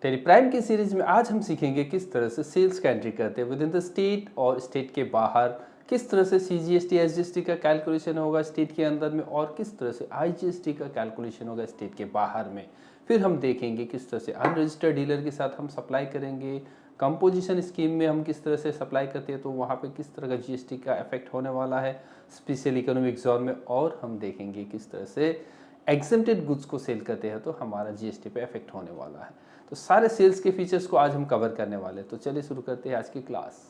Teleprime की series में आज हम सीखेंगे किस तरह से सेल्स का एंट्री करते हैं विद इन द स्टेट और स्टेट के बाहर, किस तरह से CGST SGST का कैलकुलेशन होगा स्टेट के अंदर में और किस तरह से IGST का कैलकुलेशन होगा स्टेट के बाहर में। फिर हम देखेंगे किस तरह से अनरजिस्टर्ड डीलर के साथ हम सप्लाई करेंगे, कंपोजिशन स्कीम में हम किस तरह से सप्लाई करते हैं तो वहाँ पे किस तरह का GST का इफेक्ट होने वाला है स्पेशल इकोनॉमिक जोन में, और हम देखेंगे किस तरह से एग्जेम्प्टेड गुड्स को सेल करते हैं तो हमारा GST पे इफेक्ट होने वाला है। तो सारे सेल्स के फीचर्स को आज हम कवर करने वाले हैं। तो चलिए शुरू करते हैं आज की क्लास।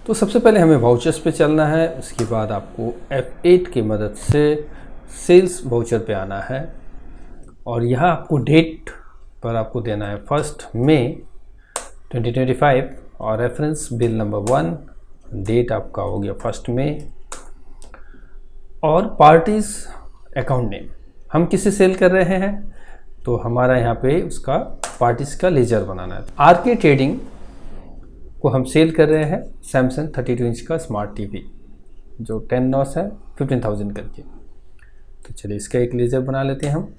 तो सबसे पहले हमें वाउचर्स पे चलना है, उसके बाद आपको F8 की मदद से सेल्स वाउचर पे आना है और यहाँ आपको डेट पर आपको देना है 1 मई 2025 और रेफरेंस बिल नंबर 1, डेट आपका हो गया 1 मई और पार्टीज अकाउंट नेम। हम किसे सेल कर रहे हैं तो हमारा यहाँ पे उसका पार्टीज का लेजर बनाना है। RK ट्रेडिंग को हम सेल कर रहे हैं सैमसंग 32 इंच का स्मार्ट टीवी जो 10 नॉस है 15,000 करके। तो चलिए इसका एक लेजर बना लेते हैं हम।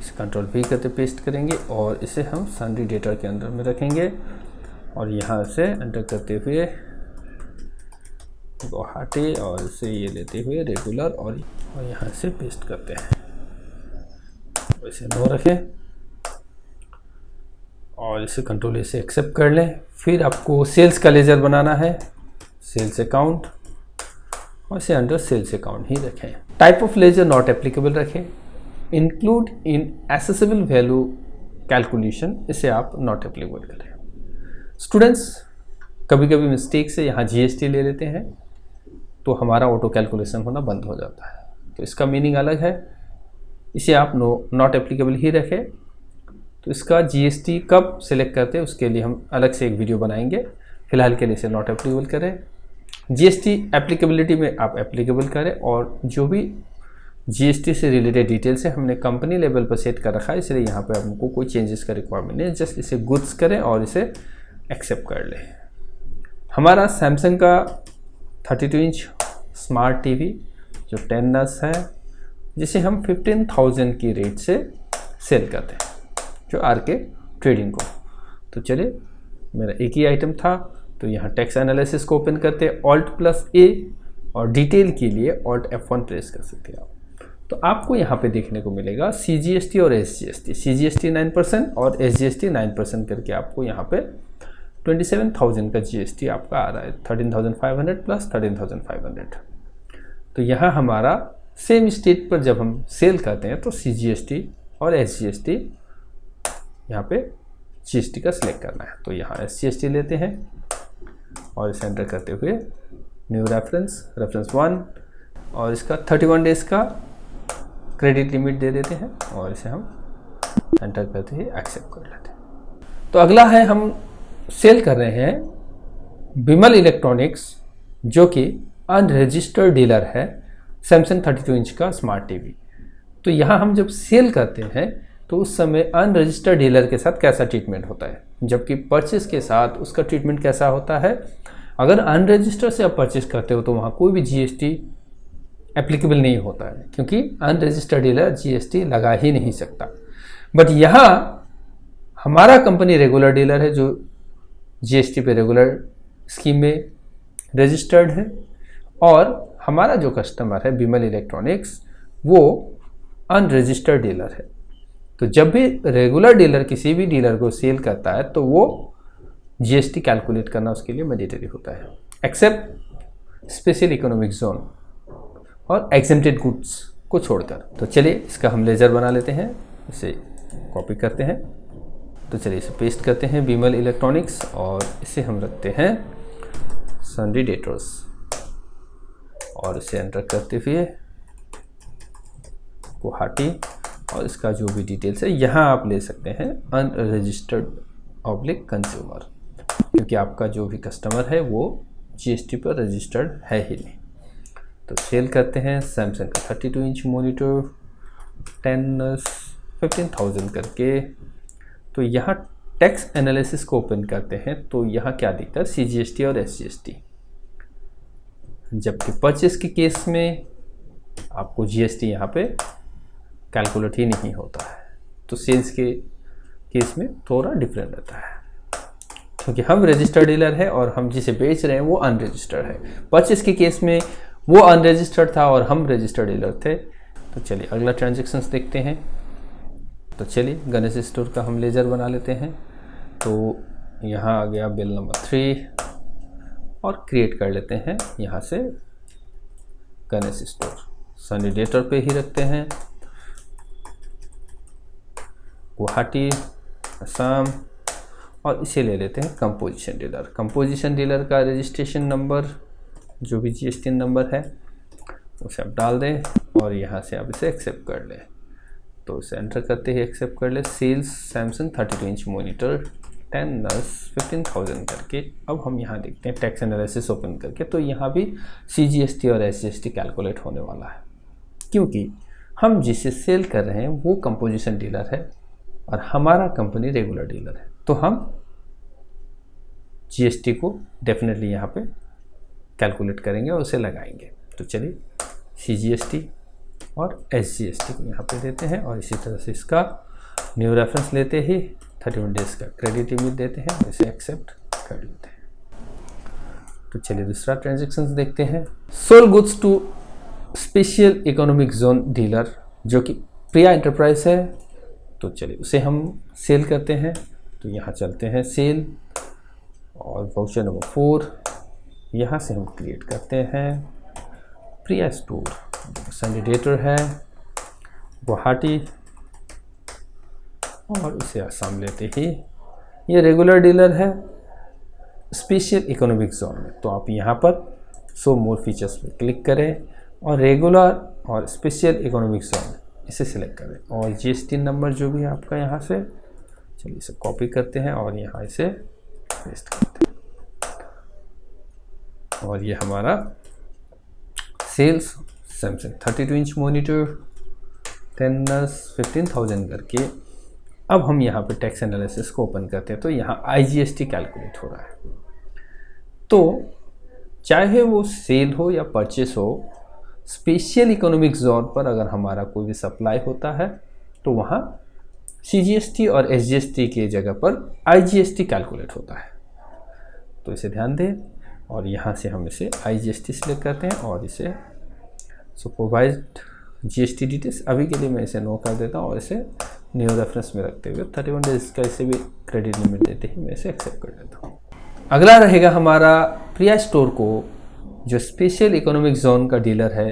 इसे कंट्रोल V करते पेस्ट करेंगे और इसे हम सन्ड्री डेटा के अंदर में रखेंगे और यहाँ से एंटर करते हुए गुवाहाटी और इसे ये लेते हुए रेगुलर और यहाँ से पेस्ट करते हैं। इसे नो रखें और इसे कंट्रोल A से एक्सेप्ट कर लें। फिर आपको सेल्स का लेजर बनाना है, सेल्स अकाउंट, और इसे अंडर सेल्स अकाउंट ही रखें। Type of ledger not applicable रखें। Include in assessable value calculation, इसे आप नॉट एप्लीकेबल करें। स्टूडेंट्स कभी कभी मिस्टेक से यहाँ GST ले लेते हैं तो हमारा ऑटो कैलकुलेशन होना बंद हो जाता है, तो इसका मीनिंग अलग है, इसे आप नॉट एप्लीकेबल ही रखें। तो इसका GST कब सिलेक्ट करते हैं उसके लिए हम अलग से एक वीडियो बनाएंगे, फिलहाल के लिए इसे नॉट एप्लीकेबल करें। GST एप्लीकेबिलिटी में आप एप्लीकेबल करें और जो भी GST से रिलेटेड डिटेल्स है हमने कंपनी लेवल पर सेट कर रखा है, इसलिए यहाँ पे हमको कोई चेंजेस का रिक्वायरमेंट नहीं है, जस्ट इसे गुड्स करें और इसे एक्सेप्ट कर लें। हमारा सैमसंग का 32 इंच स्मार्ट टीवी जो 10 नस है जिसे हम 15,000 की रेट से सेल करते हैं जो RK ट्रेडिंग को। तो चलिए मेरा एक ही आइटम था तो यहाँ टैक्स एनालिसिस को ओपन करते हैं, Alt+A और डिटेल के लिए Alt F1 प्रेस कर सकते हैं आप। तो आपको यहाँ पे देखने को मिलेगा CGST और SGST, CGST 9% और SGST 9% करके आपको यहाँ पे 27,000 का GST आपका आ रहा है, 13,500 प्लस 13,500। तो यहाँ हमारा सेम स्टेट पर जब हम सेल करते हैं तो CGST और SGST यहाँ पे GST का सिलेक्ट करना है। तो यहाँ SGST लेते हैं और इसे एंटर करते हुए न्यू रेफरेंस 1 और इसका 31 डेज का क्रेडिट लिमिट दे देते हैं और इसे हम एंटर करते हुए एक्सेप्ट कर लेते हैं। तो अगला है हम सेल कर रहे हैं बिमल इलेक्ट्रॉनिक्स जो कि अनरजिस्टर्ड डीलर है सैमसंग 32 इंच का स्मार्ट टीवी। तो यहाँ हम जब सेल करते हैं तो उस समय अनरजिस्टर्ड डीलर के साथ कैसा ट्रीटमेंट होता है, जबकि परचेस के साथ उसका ट्रीटमेंट कैसा होता है। अगर अनरजिस्टर्ड से आप परचेस करते हो तो वहाँ कोई भी GST एप्लीकेबल नहीं होता है क्योंकि अनरजिस्टर्ड डीलर GST लगा ही नहीं सकता। बट यहाँ हमारा कंपनी रेगुलर डीलर है जो GST पे रेगुलर स्कीम में रजिस्टर्ड है और हमारा जो कस्टमर है बिमल इलेक्ट्रॉनिक्स वो अनरजिस्टर्ड डीलर है। तो जब भी रेगुलर डीलर किसी भी डीलर को सेल करता है तो वो GST कैलकुलेट करना उसके लिए मैंडेटरी होता है, एक्सेप्ट स्पेशल इकोनॉमिक जोन और एग्जेम्प्टेड गुड्स को छोड़कर। तो चलिए इसका हम लेजर बना लेते हैं, इसे कॉपी करते हैं। तो चलिए इसे पेस्ट करते हैं बिमल इलेक्ट्रॉनिक्स और इसे हम रखते हैं सन्ड्री डेटर्स और इसे एंटर करते हुए गुवाहाटी और इसका जो भी डिटेल्स है यहाँ आप ले सकते हैं अनरजिस्टर्ड कंज्यूमर, क्योंकि आपका जो भी कस्टमर है वो GST पर रजिस्टर्ड है ही नहीं। तो सेल करते हैं सैमसंग का 32 इंच मॉनिटर 10 नस 15,000 करके। तो यहाँ टैक्स एनालिसिस को ओपन करते हैं तो यहाँ क्या दिखता है CGST और SGST, जबकि परचेस के केस में आपको जीएसटी यहाँ पे कैलकुलेट ही नहीं होता है। तो सेल्स के केस में थोड़ा डिफरेंट रहता है, क्योंकि हम रजिस्टर्ड डीलर है और हम जिसे बेच रहे हैं वो अनरजिस्टर्ड है। परचेस के केस में वो अनरजिस्टर्ड था और हम रजिस्टर्ड डीलर थे। तो चलिए अगला ट्रांजेक्शन्स देखते हैं। तो चलिए गणेश स्टोर का हम लेजर बना लेते हैं। तो यहाँ आ गया बिल नंबर 3 और क्रिएट कर लेते हैं यहाँ से गणेश स्टोर। सनी डेटर पे ही रखते हैं, गुवाहाटी असम, और इसे ले लेते हैं कंपोजिशन डीलर। कंपोजिशन डीलर का रजिस्ट्रेशन नंबर जो भी जीएसटी नंबर है उसे आप डाल दें और यहाँ से आप इसे एक्सेप्ट कर लें। तो इसे एंटर करते ही एक्सेप्ट कर ले। Sales Samsung 32 inch monitor 10 nos 15,000 करके। अब हम यहाँ देखते हैं टैक्स एनालिसिस ओपन करके, तो यहाँ भी सीजीएसटी और एसजीएसटी कैलकुलेट होने वाला है, क्योंकि हम जिसे सेल कर रहे हैं वो कंपोजिशन डीलर है और हमारा कंपनी रेगुलर डीलर है। तो हम जीएसटी को डेफिनेटली यहाँ पे कैलकुलेट करेंगे और उसे लगाएंगे। तो चलिए सीजीएसटी और एसजीएसटी को यहाँ पे देते हैं और इसी तरह से इसका न्यू रेफरेंस लेते ही 31 डेज का क्रेडिट लिमिट देते हैं, इसे एक्सेप्ट कर लेते हैं। तो चलिए दूसरा ट्रांजेक्शन देखते हैं। Sold goods to special economic zone dealer जो कि प्रिया एंटरप्राइज है। तो चलिए उसे हम सेल करते हैं। तो यहाँ चलते हैं सेल और वाउचर नंबर 4 यहाँ से हम क्रिएट करते हैं प्रिया स्टोर। सनी डेटर है गुवाहाटी और इसे आसाम लेते ही ये रेगुलर डीलर है स्पेशल इकोनॉमिक जोन में। तो आप यहाँ पर शो मोर फीचर्स पर क्लिक करें और रेगुलर और स्पेशल इकोनॉमिक जोन इसे सिलेक्ट करें और जीएसटी नंबर जो भी आपका यहाँ से, चलिए इसे कॉपी करते हैं और यहाँ इसे पेस्ट करते हैं। और ये हमारा sales Samsung 32 inch monitor 10 nos 15,000 करके। अब हम यहाँ पे टैक्स एनालिसिस को ओपन करते हैं। तो यहाँ आईजीएसटी कैलकुलेट हो रहा है। तो चाहे वो सेल हो या परचेस हो, स्पेशल इकोनॉमिक जोन पर अगर हमारा कोई भी सप्लाई होता है तो वहाँ सीजीएसटी और एसजीएसटी के जगह पर आईजीएसटी कैलकुलेट होता है। तो इसे ध्यान दें और यहाँ से हम इसे आईजीएसटी सिलेक्ट करते हैं और इसे सुपरवाइज्ड जीएसटी डिटेल्स अभी के लिए मैं इसे नो कर देता हूँ और इसे न्यू रेफरेंस में रखते हुए 31 डेज का इसे भी क्रेडिट लिमिट देते ही मैं इसे एक्सेप्ट कर देता हूँ। अगला रहेगा हमारा प्रिया स्टोर को जो स्पेशल इकोनॉमिक जोन का डीलर है।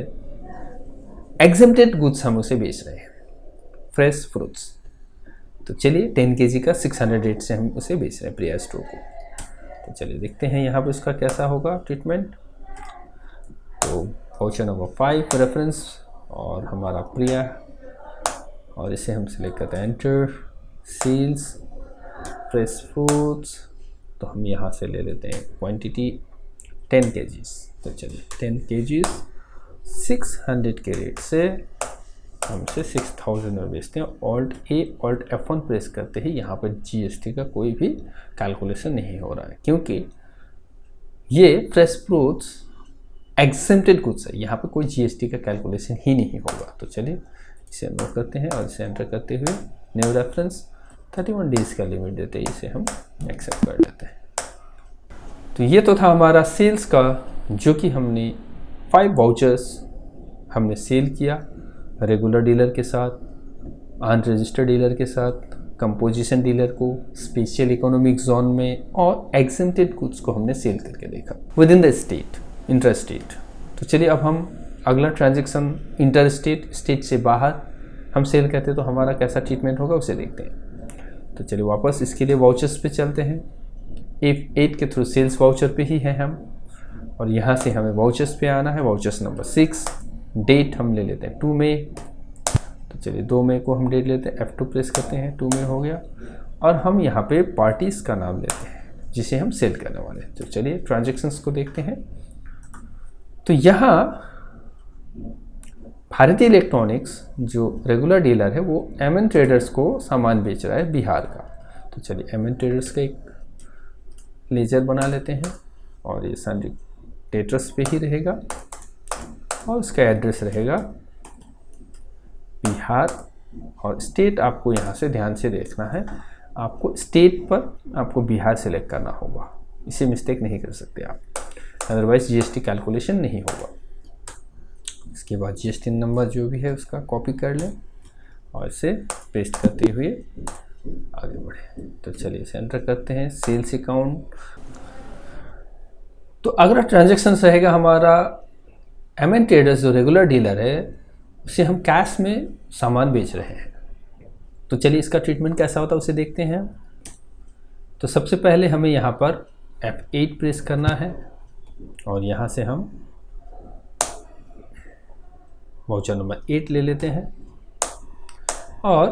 एग्जेम्प्टेड गुड्स हम उसे बेच रहे हैं, फ्रेश फ्रूट्स। तो चलिए 10 kg का 600 रेट से हम उसे बेच रहे हैं प्रिया स्टोर को। तो चलिए देखते हैं यहाँ पर उसका कैसा होगा ट्रीटमेंट। तो वाउचर नंबर 5 रेफरेंस और हमारा प्रिया और इसे हम सिलेक्ट करते हैं एंटर सेल्स फ्रेश फ्रूट्स। तो हम यहाँ से ले लेते हैं क्वांटिटी 10 kg। तो चलिए 10 kg 600 के रेट से हम इसे 6,000 में बेचते हैं। ऑल्ट ए ऑल्ट F1 प्रेस करते ही यहाँ पर जीएसटी का कोई भी कैलकुलेशन नहीं हो रहा है, क्योंकि ये फ्रेश फ्रूट्स एग्जेम्प्टेड गुड्स है, यहाँ पे कोई जीएसटी का कैलकुलेशन ही नहीं होगा। तो चलिए इसे नो करते हैं और इसे एंटर करते हुए न्यू रेफरेंस 31 डेज का लिमिट देते ही इसे हम एक्सेप्ट कर लेते हैं। तो ये तो था हमारा सेल्स का, जो कि हमने 5 वाउचर्स हमने सेल किया रेगुलर डीलर के साथ, अनरजिस्टर्ड डीलर के साथ, कंपोजिशन डीलर को, स्पेशल इकोनॉमिक जोन में, और एग्जेम्प्टेड गुड्स को हमने सेल करके देखा with in the state, inter state. तो चलिए अब हम अगला ट्रांजेक्शन इंटर स्टेट, स्टेट से बाहर हम सेल करते हैं तो हमारा कैसा ट्रीटमेंट होगा उसे देखते हैं। तो चलिए वापस इसके लिए वाउचर्स पे चलते हैं। F8 के थ्रू सेल्स वाउचर पे ही है हम, और यहाँ से हमें वाउचर्स पे आना है। वाउचर्स नंबर 6, डेट हम ले लेते हैं 2 मई। तो चलिए 2 मई को हम डेट लेते हैं, F2 प्रेस करते हैं, 2 मई हो गया। और हम यहाँ पे पार्टीज़ का नाम लेते हैं जिसे हम सेल करने वाले हैं। तो चलिए ट्रांजेक्शन्स को देखते हैं। तो यहाँ भारतीय इलेक्ट्रॉनिक्स जो रेगुलर डीलर है वो MN ट्रेडर्स को सामान बेच रहा है बिहार का। तो चलिए MN ट्रेडर्स का एक लेजर बना लेते हैं और ये सनी डेटर्स पे ही रहेगा और उसका एड्रेस रहेगा बिहार, और स्टेट आपको यहाँ से ध्यान से देखना है, आपको स्टेट पर आपको बिहार सेलेक्ट करना होगा, इसे मिस्टेक नहीं कर सकते आप, अदरवाइज जीएसटी कैलकुलेशन नहीं होगा। इसके बाद जीएसटी नंबर जो भी है उसका कॉपी कर लें और इसे पेस्ट करते हुए आगे बढ़े। तो चलिए इसे एंटर करते हैं, सेल्स अकाउंट। तो अगला ट्रांजैक्शन रहेगा हमारा एमएन ट्रेडर्स जो रेगुलर डीलर है उसे हम कैश में सामान बेच रहे हैं। तो चलिए इसका ट्रीटमेंट कैसा होता है उसे देखते हैं। तो सबसे पहले हमें यहाँ पर F8 प्रेस करना है और यहाँ से हम वाउचर नंबर 8 ले लेते हैं और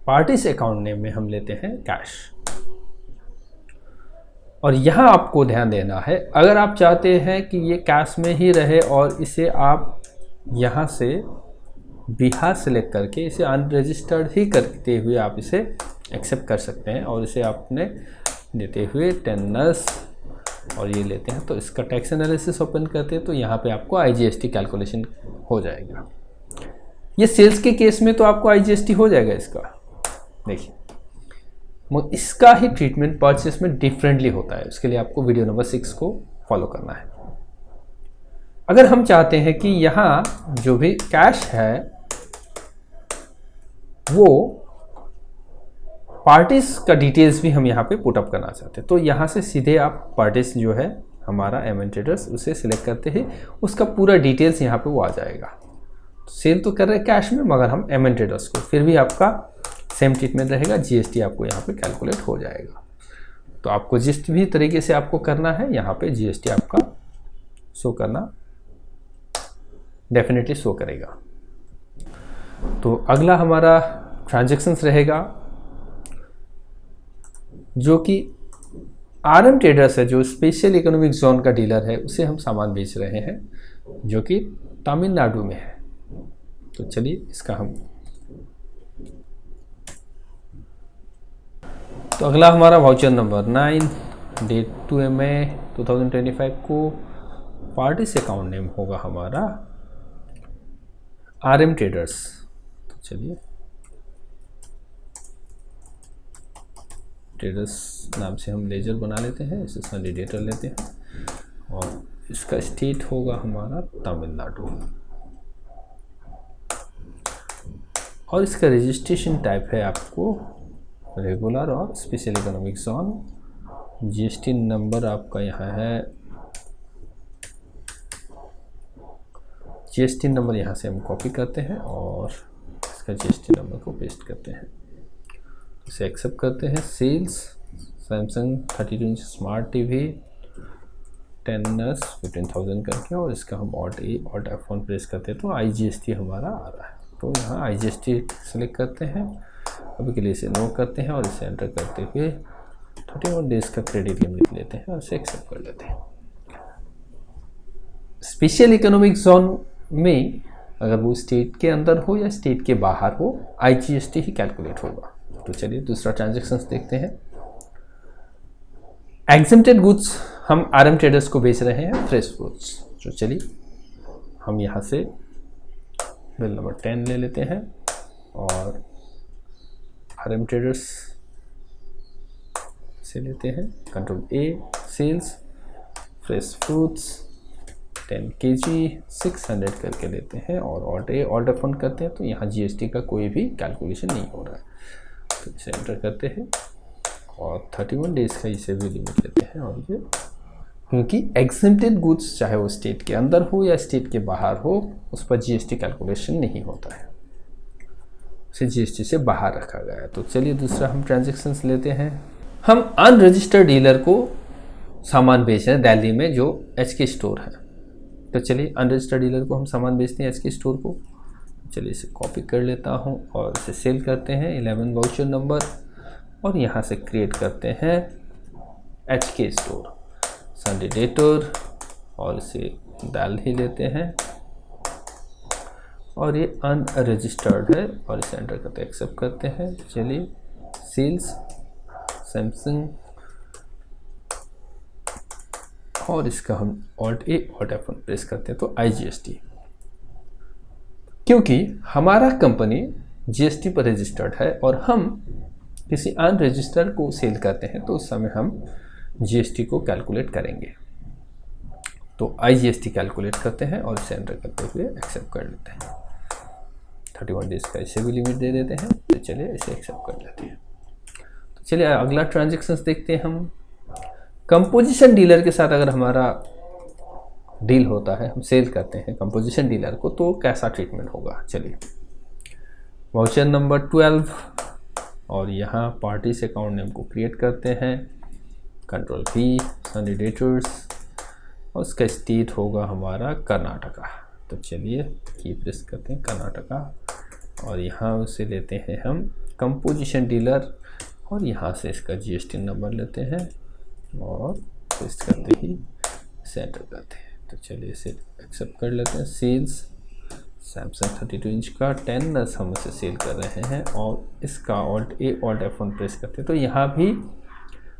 पार्टीज अकाउंट नेम में हम लेते हैं कैश। और यहाँ आपको ध्यान देना है, अगर आप चाहते हैं कि ये कैश में ही रहे और इसे आप यहाँ से बिहार सेलेक्ट करके इसे अनरजिस्टर्ड ही करते हुए आप इसे एक्सेप्ट कर सकते हैं और इसे आपने देते हुए टेनर्स और ये लेते हैं। तो इसका टैक्स एनालिसिस ओपन करते हैं तो यहाँ पे आपको आईजीएसटी कैलकुलेशन हो जाएगा। ये सेल्स के केस में तो आपको आईजीएसटी हो जाएगा इसका। देखिए इसका ही ट्रीटमेंट परचेस में डिफरेंटली होता है, उसके लिए आपको वीडियो नंबर 6 को फॉलो करना है। अगर हम चाहते हैं कि यहाँ जो भी कैश है वो पार्टीज का डिटेल्स भी हम यहाँ पे पुटअप करना चाहते हैं, तो यहाँ से सीधे आप पार्टीज जो है हमारा एमएन ट्रेडर्स उसे सिलेक्ट करते हैं, उसका पूरा डिटेल्स यहाँ पे वो आ जाएगा। सेल तो कर रहे हैं कैश में मगर हम एमएन ट्रेडर्स को, फिर भी आपका सेम ट्रीटमेंट रहेगा, जीएसटी आपको यहाँ पे कैलकुलेट हो जाएगा। तो आपको जिस भी तरीके से आपको करना है यहाँ पे जीएसटी आपका शो करना डेफिनेटली शो करेगा। तो अगला हमारा ट्रांजैक्शंस रहेगा जो कि आरएम ट्रेडर्स है, जो स्पेशल इकोनॉमिक जोन का डीलर है, उसे हम सामान बेच रहे हैं जो कि तमिलनाडु में है। तो चलिए इसका हम, तो अगला हमारा वाउचर नंबर 9 डेट 2 मई 2025 को पार्टीज अकाउंट नेम होगा हमारा आरएम ट्रेडर्स। तो चलिए ट्रेडर्स नाम से हम लेजर बना लेते हैं, इसे संडे डेटर लेते हैं और इसका स्टेट होगा हमारा तमिलनाडु और इसका रजिस्ट्रेशन टाइप है आपको रेगुलर और special economic zone. GST number आपका यहाँ है, जीएसटी नंबर यहाँ से हम कॉपी करते हैं और इसका जीएसटी नंबर को पेस्ट करते हैं, इसे एक्सेप्ट करते हैं। Sales Samsung 32 inch smart TV 10 15,000 करके और इसका हम ऑल्ट F1 प्रेस करते हैं तो आईजीएसटी हमारा आ रहा है। तो यहाँ आईजीएसटी सेलेक्ट करते हैं, अभी के लिए इसे नो करते हैं और इसे एंटर करते हुए 31 डेज का क्रेडिट लिमिट लेते हैं और इसे एक्सेप्ट कर लेते हैं। स्पेशल इकोनॉमिक जोन में अगर वो स्टेट के अंदर हो या स्टेट के बाहर हो आईजीएसटी ही कैलकुलेट होगा। तो चलिए दूसरा ट्रांजैक्शंस देखते हैं। एग्जेम्प्टेड गुड्स हम आरएम ट्रेडर्स को बेच रहे हैं, फ्रेश फ्रूट्स। तो चलिए हम यहाँ से बिल नंबर 10 ले लेते हैं और आरएम ट्रेडर्स से लेते हैं, control A sales fresh fruits 10 kg 600 करके लेते हैं और ऑल्ट F1 करते हैं। तो यहाँ जीएसटी का कोई भी कैलकुलेशन नहीं हो रहा है, तो इसे एंटर करते हैं और 31 डेज का इसे भी लिमिट लेते हैं। और ये क्योंकि एग्जेम्प्टेड गुड्स चाहे वो स्टेट के अंदर हो या स्टेट के बाहर हो उस पर जीएसटी कैलकुलेशन नहीं होता है, उसे जीएसटी से बाहर रखा गया है। तो चलिए दूसरा हम ट्रांजैक्शंस लेते हैं। हम अनरजिस्टर्ड डीलर को सामान बेच रहे हैं दिल्ली में जो एचके स्टोर है। तो चलिए अनरजिस्टर्ड डीलर को हम सामान बेचते हैं एचके स्टोर को। चलिए इसे कॉपी कर लेता हूँ और इसे सेल करते हैं 11 वाउचर नंबर और यहाँ से क्रिएट करते हैं एचके स्टोर संडे डेटर और इसे डाल ही लेते हैं और ये अनरजिस्टर्ड है और इसे एंटर करते एक्सेप्ट करते हैं। चलिए सेल्स सैमसंग और इसका हम ऑल्ट F1 प्रेस करते हैं तो आईजीएसटी क्योंकि हमारा कंपनी जीएसटी पर रजिस्टर्ड है और हम किसी अनरजिस्टर्ड को सेल करते हैं तो उस समय हम जीएसटी को कैलकुलेट करेंगे। तो आईजीएसटी कैलकुलेट करते हैं और इसे एंटर करते हुए एक्सेप्ट कर लेते हैं। 31 डेज का इसे भी लिमिट दे देते हैं। तो चलिए इसे एक्सेप्ट कर लेते हैं। तो चलिए अगला ट्रांजेक्शन्स देखते हैं हम। कंपोजिशन डीलर के साथ अगर हमारा डील होता है, हम सेल करते हैं कंपोजिशन डीलर को, तो कैसा ट्रीटमेंट होगा। चलिए वाउचर नंबर 12 और यहाँ पार्टी से अकाउंट नेम को क्रिएट करते हैं, कंट्रोल पी, सनी डेटर्स, और उसका स्टेट होगा हमारा कर्नाटका। तो चलिए की प्रेस करते हैं कर्नाटका और यहाँ उसे लेते हैं हम कंपोजिशन डीलर और यहाँ से इसका जीएसटी नंबर लेते हैं और पेस्ट करते ही इसे एंटर करते हैं। तो चलिए इसे एक्सेप्ट कर लेते हैं। सेल्स सैमसंग 32 इंच का 10 हम इसे सेल कर रहे हैं और इसका Alt A Alt F1 press करते हैं। तो यहाँ भी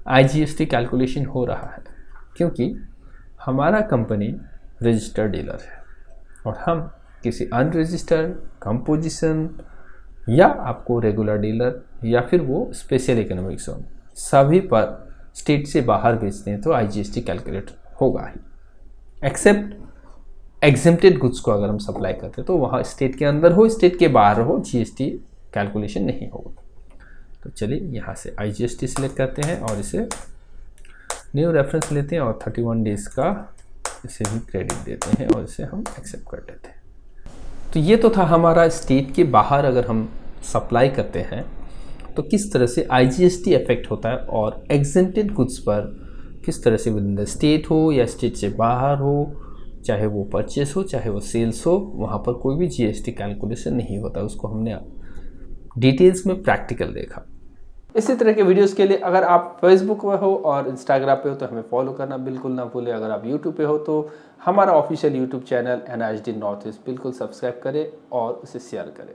आईजीएसटी कैलकुलेशन हो रहा है क्योंकि हमारा कंपनी रजिस्टर्ड डीलर है और हम किसी अनरजिस्टर्ड कंपोजिशन या आपको रेगुलर डीलर या फिर वो स्पेशल इकोनॉमिक जोन सभी पर स्टेट से बाहर बेचते हैं तो आईजीएसटी कैलकुलेट होगा ही। एक्सेप्ट एग्जेम्प्टेड गुड्स को अगर हम सप्लाई करते हैं तो वहाँ स्टेट के अंदर हो स्टेट के बाहर हो जीएसटी कैलकुलेशन नहीं होगा। तो चलिए यहाँ से आईजीएसटी सिलेक्ट करते हैं और इसे न्यू रेफरेंस लेते हैं और 31 डेज का इसे भी क्रेडिट देते हैं और इसे हम एक्सेप्ट कर लेते हैं। तो ये तो था हमारा स्टेट के बाहर अगर हम सप्लाई करते हैं तो किस तरह से आईजीएसटी इफेक्ट होता है और एग्जेम्प्टेड गुड्स पर किस तरह से विद इन द स्टेट हो या स्टेट से बाहर हो, चाहे वो परचेस हो चाहे वो सेल्स हो, वहाँ पर कोई भी जीएसटी कैलकुलेशन नहीं होता। उसको हमने डिटेल्स में प्रैक्टिकल देखा। इसी तरह के वीडियोस के लिए अगर आप फेसबुक पे हो और इंस्टाग्राम पे हो तो हमें फॉलो करना बिल्कुल ना भूलें। अगर आप यूट्यूब पे हो तो हमारा official YouTube channel NISD north east बिल्कुल सब्सक्राइब करें और उसे शेयर करें।